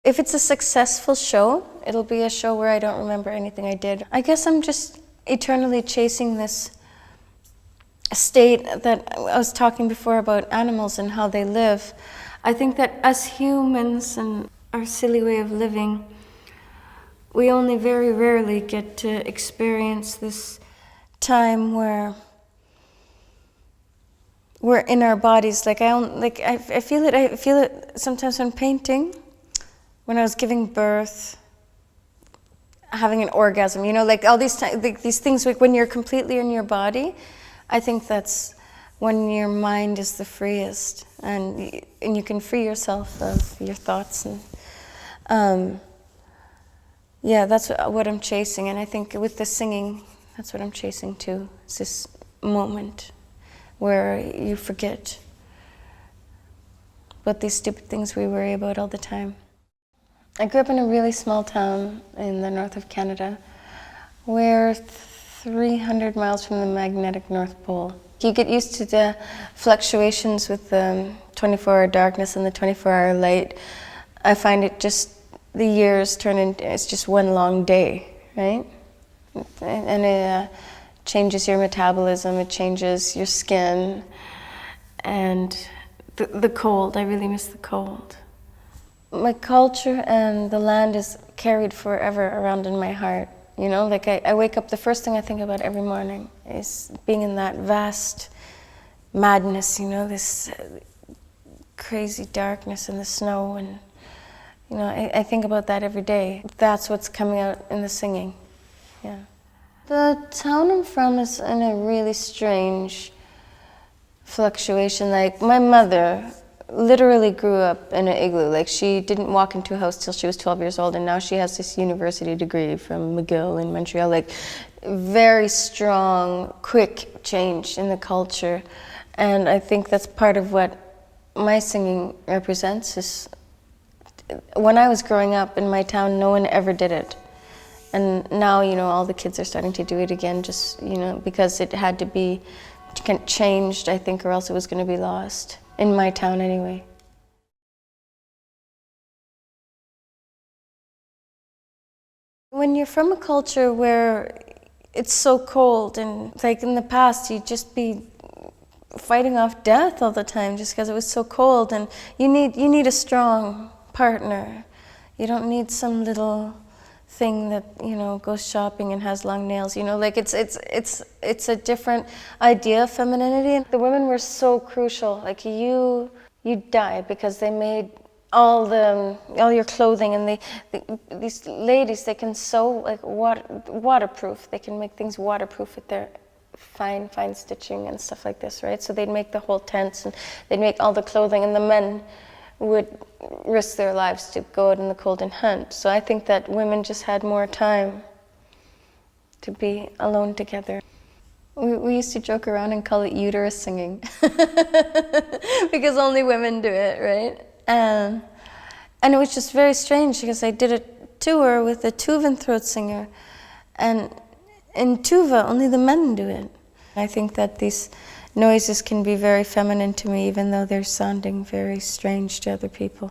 If it's a successful show, it'll be a show where I don't remember anything I did. I guess I'm just eternally chasing this state that I was talking before about animals and how they live. I think that as humans and our silly way of living, we only very rarely get to experience this time where we're in our bodies. I feel it. I feel it sometimes when painting, when I was giving birth, having an orgasm. You know, like all these these things. Like when you're completely in your body, I think that's when your mind is the freest, and you can free yourself of your thoughts. And yeah, that's what I'm chasing. And I think with the singing, that's what I'm chasing too. It's this moment where you forget about these stupid things we worry about all the time. I grew up in a really small town in the north of Canada. We're 300 miles from the magnetic North Pole. You get used to the fluctuations with the 24-hour darkness and the 24-hour light. I find it just, the years turn into, it's just one long day, right? And it changes your metabolism, it changes your skin, and the cold, I really miss the cold. My culture and the land is carried forever around in my heart. You know, like I wake up, the first thing I think about every morning is being in that vast madness, you know, this crazy darkness and the snow, and you know, I think about that every day. That's what's coming out in the singing, yeah. The town I'm from is in a really strange fluctuation. Like, my mother literally grew up in an igloo. Like, she didn't walk into a house till she was 12 years old, and now she has this university degree from McGill in Montreal. Like, very strong, quick change in the culture. And I think that's part of what my singing represents. Is when I was growing up in my town, no one ever did it. And now, you know, all the kids are starting to do it again, just, you know, because it had to be changed, I think, or else it was going to be lost. In my town, anyway. When you're from a culture where it's so cold, and like in the past, you'd just be fighting off death all the time just because it was so cold, and you need a strong partner. You don't need some little thing that, you know, goes shopping and has long nails. You know, like it's a different idea of femininity. The women were so crucial. Like you die because they made all your clothing, and these ladies, they can sew like waterproof. They can make things waterproof with their fine stitching and stuff like this, right? So they'd make the whole tents, and they'd make all the clothing, and the men would risk their lives to go out in the cold and hunt. So I think that women just had more time to be alone together. We used to joke around and call it uterus singing because only women do it, right? And it was just very strange because I did a tour with a Tuvan throat singer, and in Tuva only the men do it. I think that these noises can be very feminine to me, even though they're sounding very strange to other people.